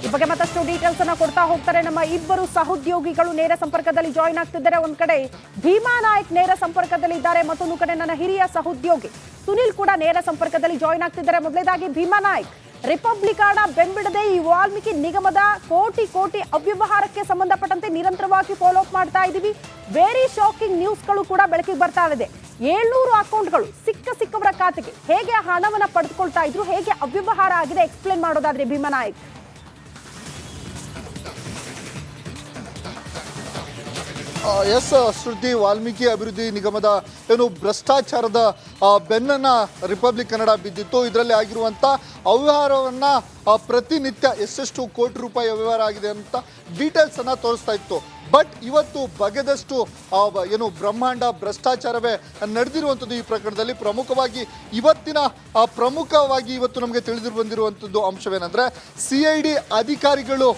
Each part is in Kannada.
ಈ ಬಗ್ಗೆ ಮತ್ತಷ್ಟು ಡೀಟೇಲ್ಸ್ ಅನ್ನ ಕೊಡ್ತಾ ಹೋಗ್ತಾರೆ ನಮ್ಮ ಇಬ್ಬರು ಸಹೋದ್ಯೋಗಿಗಳು ನೇರ ಸಂಪರ್ಕದಲ್ಲಿ ಜಾಯಿನ್ ಆಗ್ತಿದ್ದಾರೆ. ಒಂದ್ ಕಡೆ ಭೀಮಾ ನಾಯಕ್ ನೇರ ಸಂಪರ್ಕದಲ್ಲಿ ಇದ್ದಾರೆ, ಮತ್ತೊಂದು ಕಡೆ ನನ್ನ ಹಿರಿಯ ಸಹೋದ್ಯೋಗಿ ಸುನಿಲ್ ಕೂಡ ನೇರ ಸಂಪರ್ಕದಲ್ಲಿ ಜಾಯಿನ್ ಆಗ್ತಿದ್ದಾರೆ. ಮೊದಲೇದಾಗಿ ಭೀಮಾ ನಾಯಕ್, ರಿಪಬ್ಲಿಕಾನ ಬೆಂಬಿಡದೆ ಈ ವಾಲ್ಮೀಕಿ ನಿಗಮದ ಕೋಟಿ ಕೋಟಿ ಅವ್ಯವಹಾರಕ್ಕೆ ಸಂಬಂಧಪಟ್ಟಂತೆ ನಿರಂತರವಾಗಿ ಫಾಲೋ ಅಪ್ ಮಾಡ್ತಾ ಇದ್ದೀವಿ. ವೆರಿ ಶಾಕಿಂಗ್ ನ್ಯೂಸ್ಗಳು ಕೂಡ ಬೆಳಕಿಗೆ ಬರ್ತಾ ಇದೆ. 700 ಅಕೌಂಟ್ಗಳು ಸಿಕ್ಕವರ ಖಾತೆಗೆ ಹೇಗೆ ಹಣವನ್ನ ಪಡೆದುಕೊಳ್ತಾ ಇದ್ರು, ಹೇಗೆ ಅವ್ಯವಹಾರ ಆಗಿದೆ ಎಕ್ಸ್ಪ್ಲೇನ್ ಮಾಡೋದಾದ್ರೆ ಭೀಮಾ ನಾಯಕ್. ಎಸ್ ಶ್ರುತಿ, ವಾಲ್ಮೀಕಿ ಅಭಿವೃದ್ಧಿ ನಿಗಮದ ಏನು ಭ್ರಷ್ಟಾಚಾರದ ಬೆನ್ನನ್ನ ರಿಪಬ್ಲಿಕ್ ಕನ್ನಡ ಬಿದ್ದಿತ್ತು. ಇದರಲ್ಲಿ ಆಗಿರುವಂಥ ಅವ್ಯವಹಾರವನ್ನು ಪ್ರತಿನಿತ್ಯ ಎಷ್ಟೆಷ್ಟು ಕೋಟಿ ರೂಪಾಯಿ ಅವ್ಯವಹಾರ ಆಗಿದೆ ಅಂತ ಡೀಟೇಲ್ಸ್ ಅನ್ನ ತೋರಿಸ್ತಾ ಇತ್ತು. ಬಟ್ ಇವತ್ತು ಬಗೆದಷ್ಟು ಏನು ಬ್ರಹ್ಮಾಂಡ ಭ್ರಷ್ಟಾಚಾರವೇ ನಡೆದಿರುವಂಥದ್ದು ಈ ಪ್ರಕರಣದಲ್ಲಿ. ಪ್ರಮುಖವಾಗಿ ಇವತ್ತು ನಮಗೆ ತಿಳಿದು ಬಂದಿರುವಂಥದ್ದು ಅಂಶವೇನೆಂದರೆ, CID ಅಧಿಕಾರಿಗಳು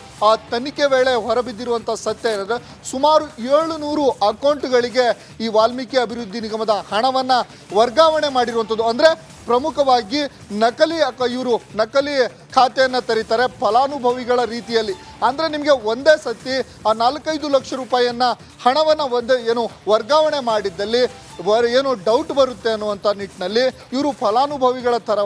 ತನಿಖೆ ವೇಳೆ ಹೊರಬಿದ್ದಿರುವಂಥ ಸತ್ಯ ಏನಂದರೆ, ಸುಮಾರು 700 ಅಕೌಂಟ್ಗಳಿಗೆ ಈ ವಾಲ್ಮೀಕಿ ಅಭಿವೃದ್ಧಿ ನಿಗಮದ ಹಣವನ್ನು ವರ್ಗಾವಣೆ ಮಾಡಿರುವಂಥದ್ದು. ಅಂದರೆ ಪ್ರಮುಖವಾಗಿ ನಕಲಿ ಖಾತೆಯನ್ನು ತೆರೀತಾರೆ ಫಲಾನುಭವಿಗಳ ರೀತಿಯಲ್ಲಿ. ಅಂದರೆ ನಿಮಗೆ ಒಂದೇ ಸತಿ ಆ 4-5 ಲಕ್ಷ ರೂಪಾಯಿಯನ್ನು ಹಣವನ್ನು ವರ್ಗಾವಣೆ ಮಾಡಿದ್ದಲ್ಲಿ ಏನು ಡೌಟ್ ಬರುತ್ತೆ ಅನ್ನುವಂಥ ನಿಟ್ಟಿನಲ್ಲಿ ಇವರು ಫಲಾನುಭವಿಗಳ ಥರ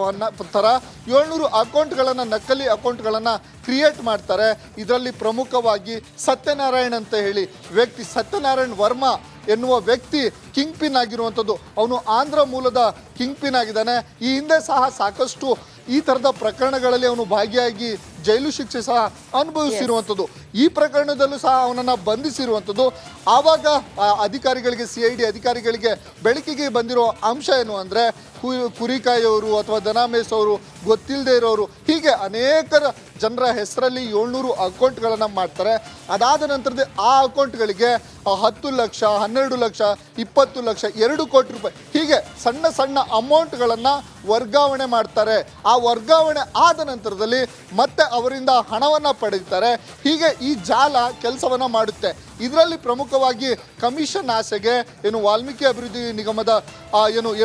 700 ಅಕೌಂಟ್ಗಳನ್ನು, ನಕಲಿ ಅಕೌಂಟ್ಗಳನ್ನು ಕ್ರಿಯೇಟ್ ಮಾಡ್ತಾರೆ. ಇದರಲ್ಲಿ ಪ್ರಮುಖವಾಗಿ ಸತ್ಯನಾರಾಯಣ್ ಅಂತ ಹೇಳಿ ವ್ಯಕ್ತಿ, ಸತ್ಯನಾರಾಯಣ್ ವರ್ಮಾ ಎನ್ನುವ ವ್ಯಕ್ತಿ ಕಿಂಗ್ ಪಿನ್ ಆಗಿರುವಂಥದ್ದು. ಅವನು ಆಂಧ್ರ ಮೂಲದ ಕಿಂಗ್ ಪಿನ್ ಆಗಿದ್ದಾನೆ. ಈ ಹಿಂದೆ ಸಹ ಸಾಕಷ್ಟು ಈ ಥರದ ಪ್ರಕರಣಗಳಲ್ಲಿ ಅವನು ಭಾಗಿಯಾಗಿ ಜೈಲು ಶಿಕ್ಷೆ ಸಹ ಅನುಭವಿಸಿರುವಂಥದ್ದು. ಈ ಪ್ರಕರಣದಲ್ಲೂ ಸಹ ಅವನನ್ನು ಬಂಧಿಸಿರುವಂಥದ್ದು. ಆವಾಗ ಅಧಿಕಾರಿಗಳಿಗೆ, CID ಅಧಿಕಾರಿಗಳಿಗೆ ಬೆಳಕಿಗೆ ಬಂದಿರೋ ಅಂಶ ಏನು ಅಂದರೆ, ಕುರಿಕಾಯಿಯವರು ಅಥವಾ ದನ ಮೇಸೋರು, ಗೊತ್ತಿಲ್ಲದೆ ಇರೋರು, ಹೀಗೆ ಅನೇಕ ಜನರ ಹೆಸರಲ್ಲಿ 700 ಅಕೌಂಟ್ಗಳನ್ನು ಮಾಡ್ತಾರೆ. ಅದಾದ ನಂತರದ ಆ ಅಕೌಂಟ್ಗಳಿಗೆ 10 ಲಕ್ಷ, 12 ಲಕ್ಷ, 20 ಲಕ್ಷ, 2 ಕೋಟಿ ರೂಪಾಯಿ ಹೀಗೆ ಸಣ್ಣ ಸಣ್ಣ ಅಮೌಂಟ್ಗಳನ್ನು ವರ್ಗಾವಣೆ ಮಾಡ್ತಾರೆ. ಆ ವರ್ಗಾವಣೆ ಆದ ನಂತರದಲ್ಲಿ ಮತ್ತೆ ಅವರಿಂದ ಹಣವನ್ನು ಪಡೆಯುತ್ತಾರೆ. ಹೀಗೆ ಈ ಜಾಲ ಕೆಲಸವನ್ನು ಮಾಡುತ್ತೆ. ಇದರಲ್ಲಿ ಪ್ರಮುಖವಾಗಿ ಕಮಿಷನ್ ಆಸೆಗೆ ಏನು ವಾಲ್ಮೀಕಿ ಅಭಿವೃದ್ಧಿ ನಿಗಮದ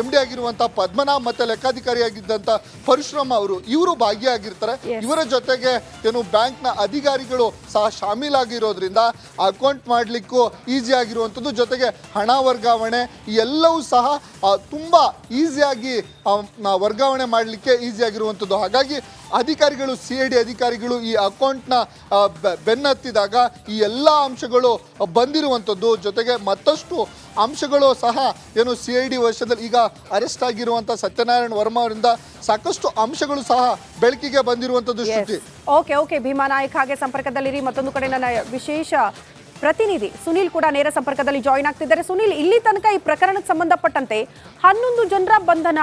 MD ಆಗಿರುವಂಥ ಪದ್ಮನಾಭ್ ಮತ್ತು ಲೆಕ್ಕಾಧಿಕಾರಿಯಾಗಿದ್ದಂಥ ಪರಶುರಾಮ ಇವರು ಭಾಗಿಯಾಗಿರ್ತಾರೆ. ಇವರ ಜೊತೆಗೆ ಏನು ಬ್ಯಾಂಕ್ನ ಅಧಿಕಾರಿಗಳು ಸಹ ಶಾಮೀಲಾಗಿರೋದ್ರಿಂದ ಅಕೌಂಟ್ ಮಾಡಲಿಕ್ಕೂ ಈಸಿ ಆಗಿರುವಂಥದ್ದು, ಜೊತೆಗೆ ಹಣ ವರ್ಗಾವಣೆ ಎಲ್ಲವೂ ಸಹ ತುಂಬ ಈಸಿಯಾಗಿ ವರ್ಗಾವಣೆ ಮಾಡಲಿಕ್ಕೆ ಈಸಿ ಆಗಿರುವಂಥದ್ದು. ಹಾಗಾಗಿ ಅಧಿಕಾರಿಗಳು, CID ಅಧಿಕಾರಿಗಳು ಈ ಅಕೌಂಟ್ನ ಬೆನ್ನತ್ತಿದಾಗ ಈ ಎಲ್ಲ ಅಂಶಗಳು ಬಂದಿರುವಂಥದ್ದು. ಜೊತೆಗೆ ಮತ್ತಷ್ಟು ಅಂಶಗಳು ಸಹ ಏನು CID ವರ್ಷದಲ್ಲಿ ಈಗ ಅರೆಸ್ಟ್ ಆಗಿರುವಂಥ ಸತ್ಯನಾರಾಯಣ್ ವರ್ಮಾ ಅವರಿಂದ ಸಾಕಷ್ಟು ಅಂಶಗಳು ಸಹ ಬೆಳಕಿಗೆ ಬಂದಿರುವಂಥದ್ದು. ಶ್ರುತಿ, ಓಕೆ ಭೀಮಾ ನಾಯಕ್ ಹಾಗೆ ಸಂಪರ್ಕದಲ್ಲಿರಿ. ಮತ್ತೊಂದು ಕಡೆ ನನ್ನ ವಿಶೇಷ ಪ್ರತಿನಿಧಿ ಸುನಿಲ್ ಕೂಡ ನೇರ ಸಂಪರ್ಕದಲ್ಲಿ ಜಾಯಿನ್ ಆಗ್ತಿದ್ದಾರೆ. ಸುನಿಲ್, ಇಲ್ಲಿ ತನಕ ಈ ಪ್ರಕರಣಕ್ಕೆ ಸಂಬಂಧಪಟ್ಟಂತೆ 11 ಜನರ ಬಂಧನ,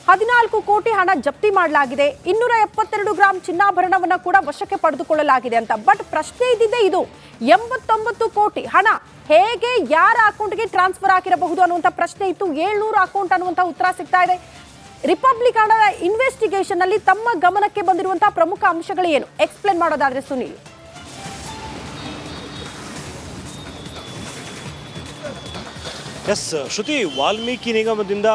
14 ಕೋಟಿ ಹಣ ಜಪ್ತಿ ಮಾಡಲಾಗಿದೆ, 272 ಗ್ರಾಂ ಚಿನ್ನಾಭರಣವನ್ನು ಕೂಡ ವಶಕ್ಕೆ ಪಡೆದುಕೊಳ್ಳಲಾಗಿದೆ ಅಂತ. ಬಟ್ ಪ್ರಶ್ನೆ ಇದ್ದಿದ್ದೆ ಇದು, 89 ಕೋಟಿ ಹಣ ಹೇಗೆ ಯಾರ ಅಕೌಂಟ್ಗೆ ಟ್ರಾನ್ಸ್ಫರ್ ಆಗಿರಬಹುದು ಅನ್ನುವಂಥ ಪ್ರಶ್ನೆ ಇತ್ತು. 700 ಅಕೌಂಟ್ ಅನ್ನುವಂಥ ಉತ್ತರ ಸಿಗ್ತಾ ಇದೆ. ರಿಪಬ್ಲಿಕನ್ ಇನ್ವೆಸ್ಟಿಗೇಷನ್ ಅಲ್ಲಿ ತಮ್ಮ ಗಮನಕ್ಕೆ ಬಂದಿರುವಂತಹ ಪ್ರಮುಖ ಅಂಶಗಳು ಏನು, ಎಕ್ಸ್ಪ್ಲೇನ್ ಮಾಡೋದಾದ್ರೆ ಸುನಿಲ್. ಎಸ್ ಶ್ರುತಿ, ವಾಲ್ಮೀಕಿ ನಿಗಮದಿಂದ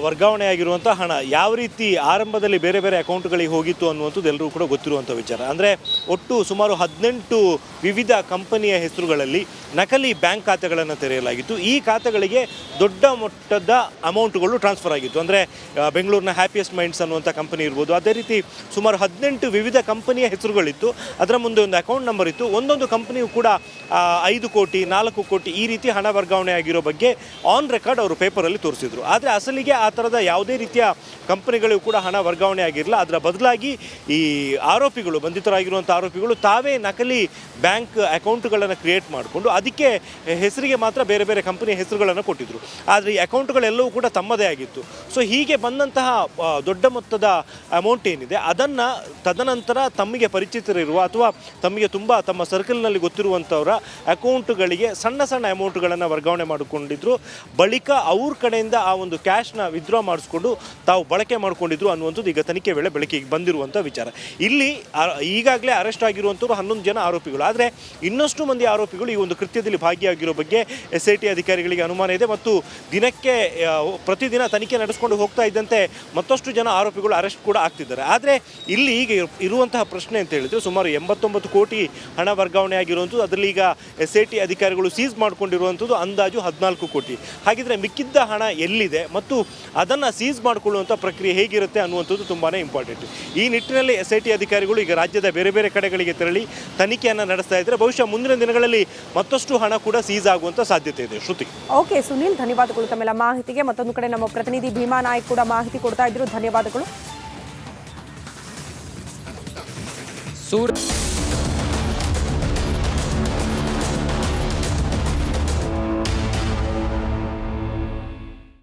ವರ್ಗಾವಣೆಯಾಗಿರುವಂಥ ಹಣ ಯಾವ ರೀತಿ ಆರಂಭದಲ್ಲಿ ಬೇರೆ ಬೇರೆ ಅಕೌಂಟ್ಗಳಿಗೆ ಹೋಗಿತ್ತು ಅನ್ನುವಂಥದ್ದು ಎಲ್ಲರೂ ಕೂಡ ಗೊತ್ತಿರುವಂಥ ವಿಚಾರ. ಅಂದರೆ ಒಟ್ಟು ಸುಮಾರು 18 ವಿವಿಧ ಕಂಪನಿಯ ಹೆಸರುಗಳಲ್ಲಿ ನಕಲಿ ಬ್ಯಾಂಕ್ ಖಾತೆಗಳನ್ನು ತೆರೆಯಲಾಗಿತ್ತು. ಈ ಖಾತೆಗಳಿಗೆ ದೊಡ್ಡ ಮೊತ್ತದ ಅಮೌಂಟ್ಗಳು ಟ್ರಾನ್ಸ್ಫರ್ ಆಗಿತ್ತು. ಅಂದರೆ ಬೆಂಗಳೂರಿನ ಹ್ಯಾಪಿಯೆಸ್ಟ್ ಮೈಂಡ್ಸ್ ಅನ್ನುವಂಥ ಕಂಪನಿ ಇರ್ಬೋದು, ಅದೇ ರೀತಿ ಸುಮಾರು 18 ವಿವಿಧ ಕಂಪನಿಯ ಹೆಸರುಗಳಿತ್ತು. ಅದರ ಮುಂದೆ ಒಂದು ಅಕೌಂಟ್ ನಂಬರ್ ಇತ್ತು. ಒಂದೊಂದು ಕಂಪನಿಯು ಕೂಡ 5 ಕೋಟಿ, 4 ಕೋಟಿ ಈ ರೀತಿ ಹಣ ವರ್ಗಾವಣೆ ಆಗಿರೋ ಬಗ್ಗೆ ಆನ್ ರೆಕಾರ್ಡ್ ಅವರು ಪೇಪರಲ್ಲಿ ತೋರಿಸಿದ್ರು. ಆದರೆ ಅಸಲಿಗೆ ಆ ಥರದ ಯಾವುದೇ ರೀತಿಯ ಕಂಪನಿಗಳಿಗೂ ಕೂಡ ಹಣ ವರ್ಗಾವಣೆ ಆಗಿರಲಿಲ್ಲ. ಅದರ ಬದಲಾಗಿ ಈ ಬಂಧಿತರಾಗಿರುವಂಥ ಆರೋಪಿಗಳು ತಾವೇ ನಕಲಿ ಬ್ಯಾಂಕ್ ಅಕೌಂಟ್ಗಳನ್ನು ಕ್ರಿಯೇಟ್ ಮಾಡಿಕೊಂಡು ಅದಕ್ಕೆ ಹೆಸರಿಗೆ ಮಾತ್ರ ಬೇರೆ ಬೇರೆ ಕಂಪನಿಯ ಹೆಸರುಗಳನ್ನು ಕೊಟ್ಟಿದ್ದರು. ಆದರೆ ಈ ಅಕೌಂಟ್ಗಳೆಲ್ಲವೂ ಕೂಡ ತಮ್ಮದೇ ಆಗಿತ್ತು. ಸೊ ಹೀಗೆ ಬಂದಂತಹ ದೊಡ್ಡ ಮೊತ್ತದ ಅಮೌಂಟ್ ಏನಿದೆ ಅದನ್ನು ತದನಂತರ ತಮಗೆ ಪರಿಚಿತರಿರುವ ಅಥವಾ ತಮಗೆ ತುಂಬ ತಮ್ಮ ಸರ್ಕಲ್ನಲ್ಲಿ ಗೊತ್ತಿರುವಂಥವರ ಅಕೌಂಟ್ಗಳಿಗೆ ಸಣ್ಣ ಸಣ್ಣ ಅಮೌಂಟ್ಗಳನ್ನು ವರ್ಗಾವಣೆ ಮಾಡಿಕೊಂಡಿದ್ರು. ಬಳಿಕ ಅವ್ರ ಕಡೆಯಿಂದ ಆ ಒಂದು ಕ್ಯಾಶ್ನ ಕ್ಯಾಶ್ನ ವಿತ್ಡ್ರಾ ಮಾಡಿಸ್ಕೊಂಡು ತಾವು ಬಳಕೆ ಮಾಡ್ಕೊಂಡಿದ್ರು ಅನ್ನುವಂಥದ್ದು ಈಗ ತನಿಖೆ ವೇಳೆ ಬೆಳಕಿಗೆ ಬಂದಿರುವಂಥ ವಿಚಾರ. ಇಲ್ಲಿ ಈಗಾಗಲೇ ಅರೆಸ್ಟ್ ಆಗಿರುವಂಥವ್ರು 11 ಜನ ಆರೋಪಿಗಳು. ಆದರೆ ಇನ್ನಷ್ಟು ಮಂದಿ ಆರೋಪಿಗಳು ಈ ಒಂದು ಕೃತ್ಯದಲ್ಲಿ ಭಾಗಿಯಾಗಿರೋ ಬಗ್ಗೆ SIT ಅಧಿಕಾರಿಗಳಿಗೆ ಅನುಮಾನ ಇದೆ ಮತ್ತು ದಿನಕ್ಕೆ ಪ್ರತಿದಿನ ತನಿಖೆ ನಡೆಸ್ಕೊಂಡು ಹೋಗ್ತಾ ಇದ್ದಂತೆ ಮತ್ತಷ್ಟು ಜನ ಆರೋಪಿಗಳು ಅರೆಸ್ಟ್ ಕೂಡ ಆಗ್ತಿದ್ದಾರೆ. ಆದರೆ ಇಲ್ಲಿ ಈಗ ಇರುವಂತಹ ಪ್ರಶ್ನೆ ಅಂತ ಹೇಳಿದ್ರೆ ಸುಮಾರು 89 ಕೋಟಿ ಹಣ ವರ್ಗಾವಣೆ ಆಗಿರುವಂಥದ್ದು, ಅದರಲ್ಲಿ ಈಗ SIT ಅಧಿಕಾರಿಗಳು ಸೀಸ್ ಮಾಡಿಕೊಂಡಿರುವಂಥದ್ದು ಅಂದಾಜು 14 ಕೋಟಿ. ಹಾಗಿದ್ರೆ ಮಿಕ್ಕಿದ್ದ ಹಣ ಎಲ್ಲಿದೆ ಮತ್ತು ಅದನ್ನು ಸೀಸ್ ಮಾಡಿಕೊಳ್ಳುವಂಥ ಪ್ರಕ್ರಿಯೆ ಹೇಗಿರುತ್ತೆ ಅನ್ನುವಂಥದ್ದು ತುಂಬಾ ಇಂಪಾರ್ಟೆಂಟ್. ಈ ನಿಟ್ಟಿನಲ್ಲಿ SIT ಅಧಿಕಾರಿಗಳು ಈಗ ರಾಜ್ಯದ ಬೇರೆ ಬೇರೆ ಕಡೆಗಳಿಗೆ ತೆರಳಿ ತನಿಖೆಯನ್ನು ನಡೆಸ್ತಾ ಇದ್ದಾರೆ. ಬಹುಶಃ ಮುಂದಿನ ದಿನಗಳಲ್ಲಿ ಮತ್ತಷ್ಟು ಹಣ ಕೂಡ ಸೀಸ್ ಆಗುವಂಥ ಸಾಧ್ಯತೆ ಇದೆ. ಶ್ರುತಿ. ಓಕೆ ಸುನಿಲ್, ಧನ್ಯವಾದಗಳು ತಮ್ಮೆಲ್ಲ ಮಾಹಿತಿಗೆ. ಮತ್ತೊಂದು ಕಡೆ ನಮ್ಮ ಪ್ರತಿನಿಧಿ ಭೀಮಾ ನಾಯ್ಕ್ ಕೂಡ ಮಾಹಿತಿ ಕೊಡ್ತಾ ಇದ್ರು. ಧನ್ಯವಾದಗಳು.